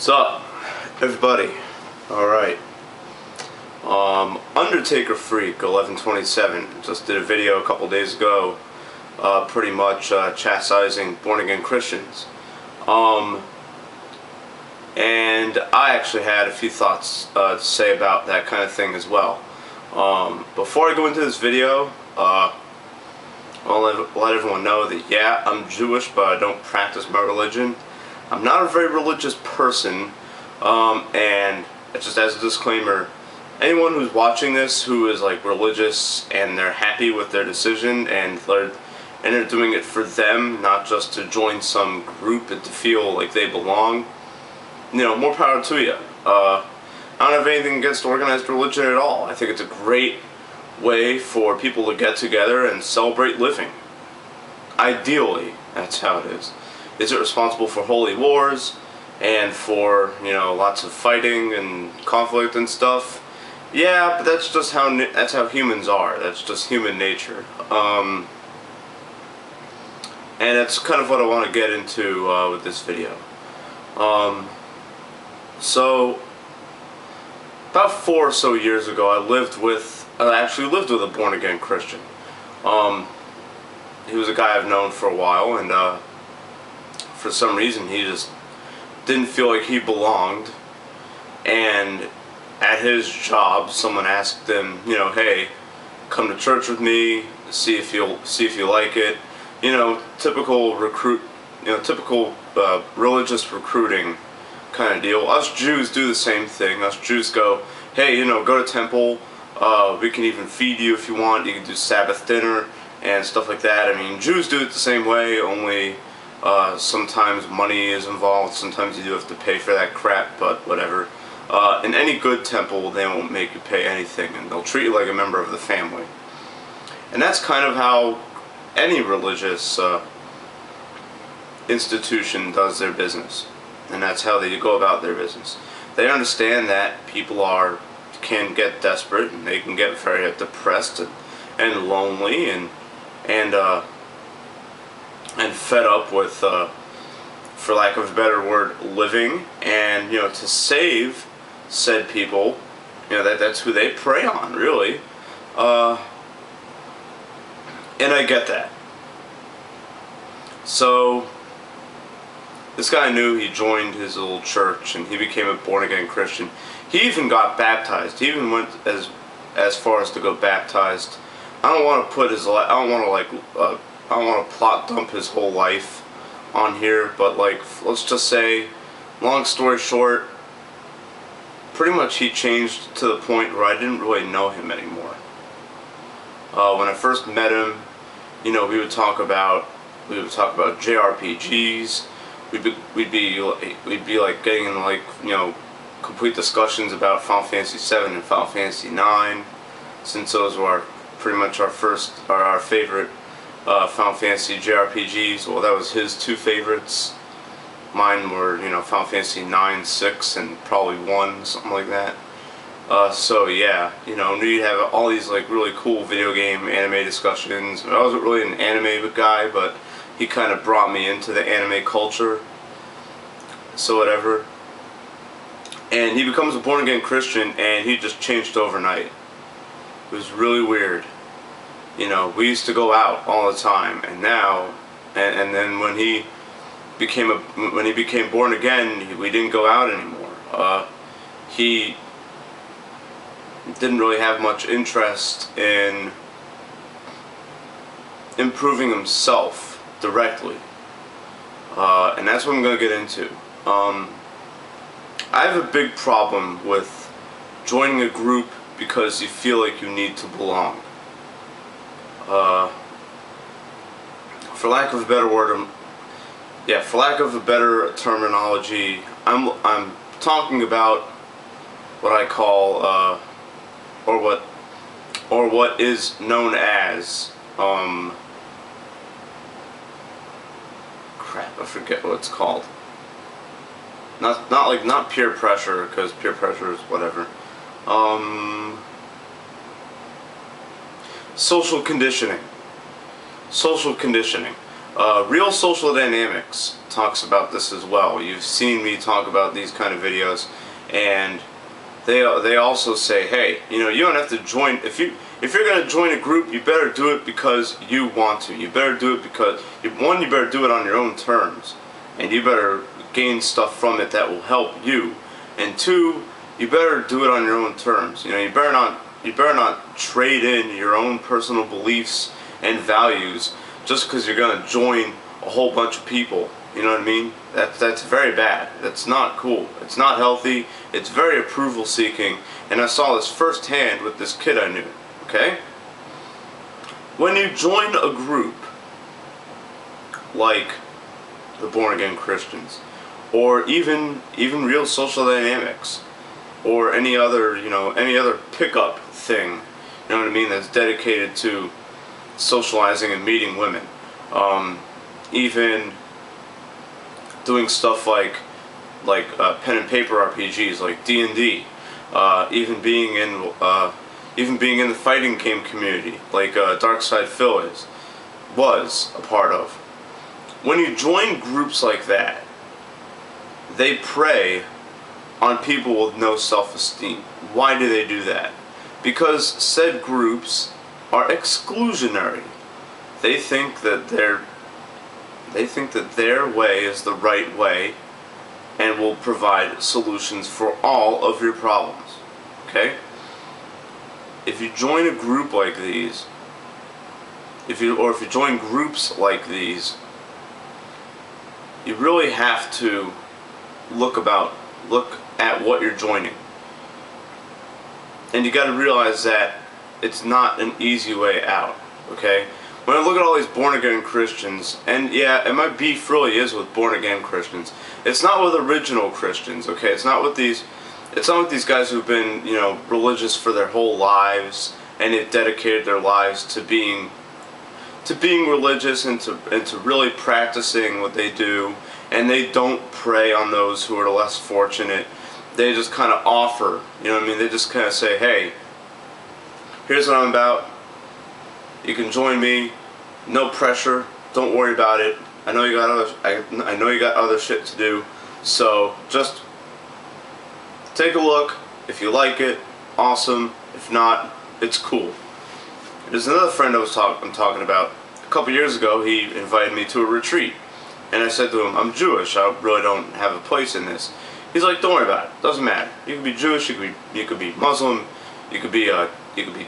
What's up, everybody? Alright. Undertaker Freak 1127 just did a video a couple days ago, pretty much chastising born-again Christians. And I actually had a few thoughts to say about that kind of thing as well. Before I go into this video, I'll let everyone know that yeah, I'm Jewish, but I don't practice my religion. I'm not a very religious person, and just as a disclaimer, anyone who's watching this who is like religious and they're happy with their decision and they're doing it for them, not just to join some group and to feel like they belong, you know, more power to you. I don't have anything against organized religion at all. I think it's a great way for people to get together and celebrate living. Ideally, that's how it is. Is it responsible for holy wars and for, you know, lots of fighting and conflict and stuff? Yeah, but that's just how humans are. That's just human nature. And that's kind of what I want to get into with this video. So about 4 or so years ago, I actually lived with a born-again Christian. He was a guy I've known for a while, and for some reason he just didn't feel like he belonged. And at his job, someone asked him, you know, hey, come to church with me, see if you like it. You know, typical religious recruiting kind of deal. Us Jews do the same thing. Us Jews go, hey, you know, go to temple. We can even feed you if you want. You can do Sabbath dinner and stuff like that. I mean, Jews do it the same way, only sometimes money is involved. Sometimes you do have to pay for that crap, but whatever. In any good temple, they won't make you pay anything, and they'll treat you like a member of the family. And that's kind of how any religious institution does their business. And that's how they go about their business. They understand that people can get desperate, and they can get very depressed and lonely and fed up with, for lack of a better word, living. And, you know, to save said people, you know, that's who they prey on, really. And I get that. So this guy knew, he joined his little church and he became a born-again Christian. He even got baptized. He even went as far as to go baptized. I don't want to put his I don't want to plot dump his whole life on here, but like, let's just say, long story short, pretty much he changed to the point where I didn't really know him anymore. When I first met him, you know, we would talk about JRPGs. We'd be like getting in, like, you know, complete discussions about Final Fantasy VII and Final Fantasy IX, since those were pretty much our favorite Final Fantasy JRPGs. Well, that was his two favorites. Mine were, you know, Final Fantasy IX, 6, and probably 1, something like that. So yeah, you know, we'd have all these like really cool video game anime discussions. I wasn't really an anime guy, but he kind of brought me into the anime culture. So whatever. And he becomes a born-again Christian, and he just changed overnight. It was really weird. You know, we used to go out all the time, and now, and then when he became born again, we didn't go out anymore. He didn't really have much interest in improving himself directly, and that's what I'm going to get into. I have a big problem with joining a group because you feel like you need to belong. For lack of a better word, for lack of a better terminology, I'm talking about what I call, or what is known as, crap, I forget what it's called. Not peer pressure, because peer pressure is whatever. Social conditioning. Social conditioning. Real Social Dynamics talks about this as well. You've seen me talk about these kind of videos, and they also say, hey, you know, you don't have to join. If you're going to join a group, you better do it because you want to. You better do it because one, you better do it on your own terms, and you better gain stuff from it that will help you. And two, you better do it on your own terms. You know, you better not trade in your own personal beliefs and values just because you're going to join a whole bunch of people. You know what I mean? That's very bad. That's not cool. It's not healthy. It's very approval seeking. And I saw this firsthand with this kid I knew. Okay? When you join a group like the Born Again Christians, or even Real Social Dynamics, or any other, you know, any other pickup thing, you know what I mean, that's dedicated to socializing and meeting women, even doing stuff like pen and paper RPGs like D&D, even being in the fighting game community like Dark Side Phil was a part of. When you join groups like that, they prey on people with no self-esteem. Why do they do that? Because said groups are exclusionary. They think that their way is the right way and will provide solutions for all of your problems. Okay? If you join a group like these, if you join groups like these, you really have to look at what you're joining. And you got to realize that it's not an easy way out, okay? When I look at all these born-again Christians, and yeah, and my beef really is with born-again Christians. It's not with original Christians, okay? It's not with these guys who've been, you know, religious for their whole lives, and they've dedicated their lives to being religious and to really practicing what they do, and they don't prey on those who are less fortunate. They just kind of offer, you know what I mean? They just kind of say, hey, here's what I'm about. You can join me. No pressure. Don't worry about it. I know you got other shit to do. So just take a look. If you like it, awesome. If not, it's cool. There's another friend I'm talking about. A couple years ago, he invited me to a retreat, and I said to him, I'm Jewish. I really don't have a place in this. He's like, don't worry about it. Doesn't matter. You could be Jewish. You could be Muslim. You could be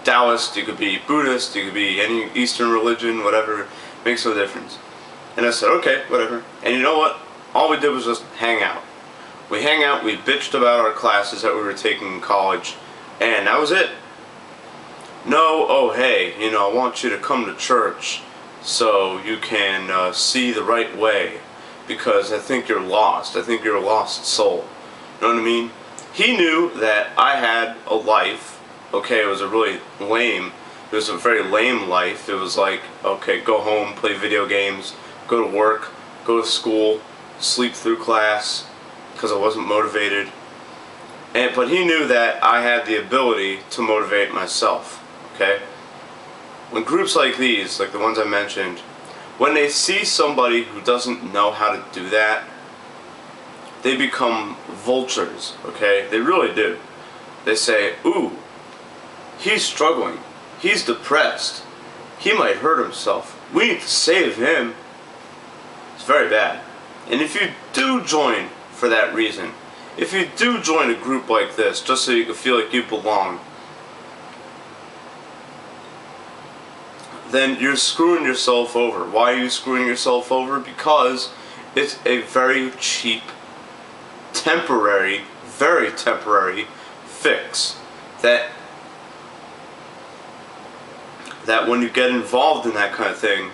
Taoist. You could be Buddhist. You could be any Eastern religion. Whatever. Makes no difference. And I said, okay, whatever. And you know what? All we did was just hang out. We hang out. We bitched about our classes that we were taking in college, and that was it. No, oh hey, you know, I want you to come to church so you can see the right way, because I think you're lost. I think you're a lost soul. You know what I mean? He knew that I had a life. Okay, it was a very lame life. It was like, okay, go home, play video games, go to work, go to school, sleep through class, because I wasn't motivated. But he knew that I had the ability to motivate myself. Okay? When groups like these, like the ones I mentioned, when they see somebody who doesn't know how to do that, they become vultures, okay? They really do. They say, ooh, he's struggling. He's depressed. He might hurt himself. We need to save him. It's very bad. And if you do join for that reason, if you do join a group like this just so you can feel like you belong, then you're screwing yourself over. Why are you screwing yourself over? Because it's a very cheap, very temporary fix that when you get involved in that kind of thing,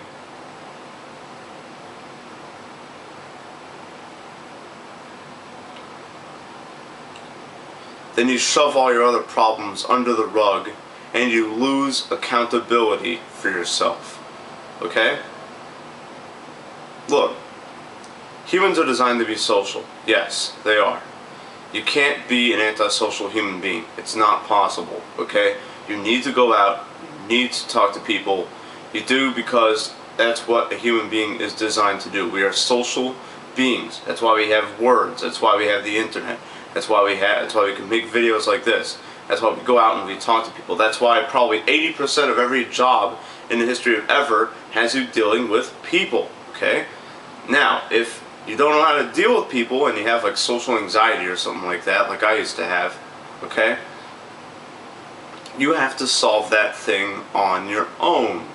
then you shove all your other problems under the rug and you lose accountability for yourself. Okay? Look, humans are designed to be social. Yes, they are. You can't be an antisocial human being. It's not possible. Okay? You need to go out. You need to talk to people. You do because that's what a human being is designed to do. We are social beings. That's why we have words. That's why we have the internet. That's why we can make videos like this. That's why we go out and we talk to people. That's why probably 80% of every job in the history of ever has you dealing with people. Okay? Now, if you don't know how to deal with people and you have like social anxiety or something like that, like I used to have, okay? You have to solve that thing on your own.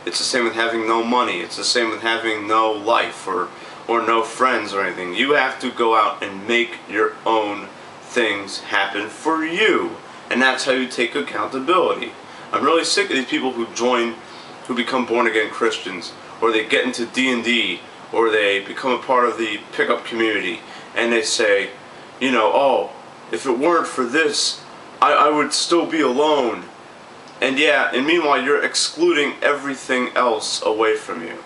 It's the same with having no money. It's the same with having no life or no friends or anything. You have to go out and make your own things happen for you. And that's how you take accountability. I'm really sick of these people who become born-again Christians, or they get into D&D, or they become a part of the pickup community, and they say, you know, oh, if it weren't for this, I would still be alone. And yeah, and meanwhile you're excluding everything else away from you.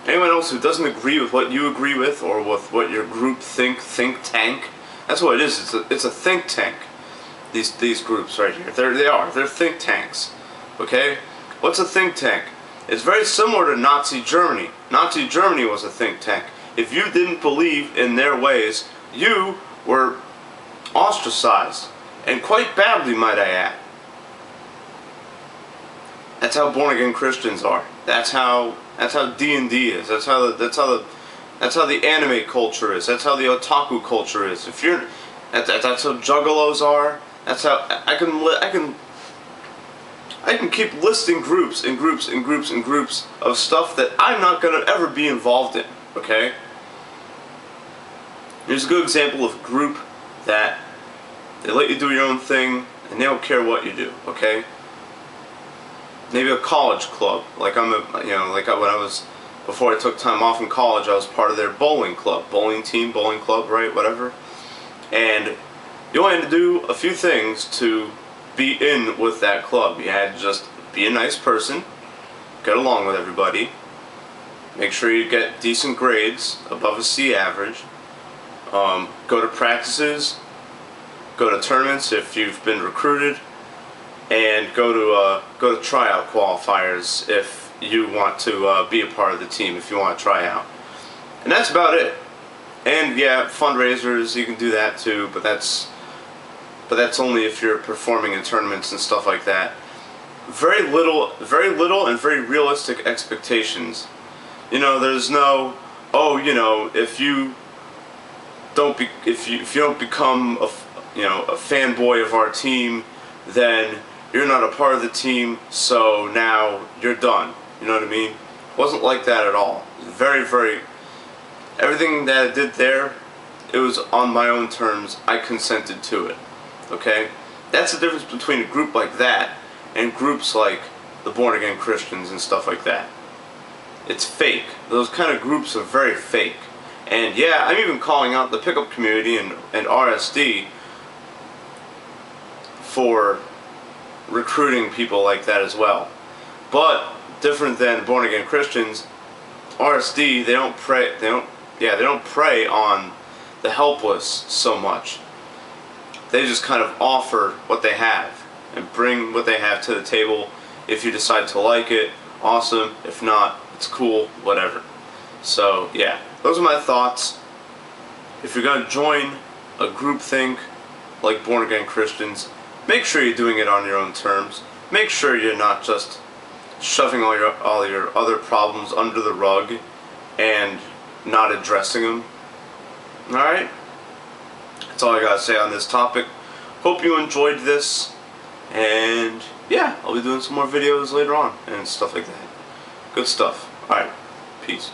Anyone else who doesn't agree with what you agree with, or with what your group think tank, that's what it is. It's a think tank. These groups right here, they're think tanks. Okay, what's a think tank? It's very similar to Nazi Germany. Nazi Germany was a think tank. If you didn't believe in their ways, you were ostracized, and quite badly, might I add. That's how born-again Christians are. That's how D&D is. That's how the anime culture is. That's how the otaku culture is. If you're, that's how juggalos are. That's how I can keep listing groups and groups and groups and groups of stuff that I'm not gonna ever be involved in. Okay. Here's a good example of a group that they let you do your own thing and they don't care what you do. Okay. Maybe a college club, like when I was, before I took time off in college, I was part of their bowling club, bowling team, bowling club, right, whatever. And you only had to do a few things to be in with that club. You had to just be a nice person, get along with everybody, make sure you get decent grades, above a C average, go to practices, go to tournaments if you've been recruited, and go to tryout qualifiers if you want to be a part of the team, if you want to try out. And that's about it. And yeah, fundraisers, you can do that too, but that's only if you're performing in tournaments and stuff like that. Very little and very realistic expectations. You know, there's no, oh, you know, if you don't become a fanboy of our team, then you're not a part of the team, so now you're done. You know what I mean? It wasn't like that at all. Very, very, everything that I did there, it was on my own terms. I consented to it. Okay? That's the difference between a group like that and groups like the born-again Christians and stuff like that. It's fake. Those kind of groups are very fake. And yeah, I'm even calling out the pickup community and RSD for recruiting people like that as well. But different than born-again Christians, RSD, they don't prey on the helpless so much. They just kind of offer what they have and bring what they have to the table. If you decide to like it, awesome. If not, it's cool, whatever. So yeah, those are my thoughts. If you're going to join a groupthink like born-again Christians, make sure you're doing it on your own terms. Make sure you're not just shoving all your other problems under the rug and not addressing them. Alright? That's all I gotta say on this topic. Hope you enjoyed this. And yeah, I'll be doing some more videos later on and stuff like that. Good stuff. Alright. Peace.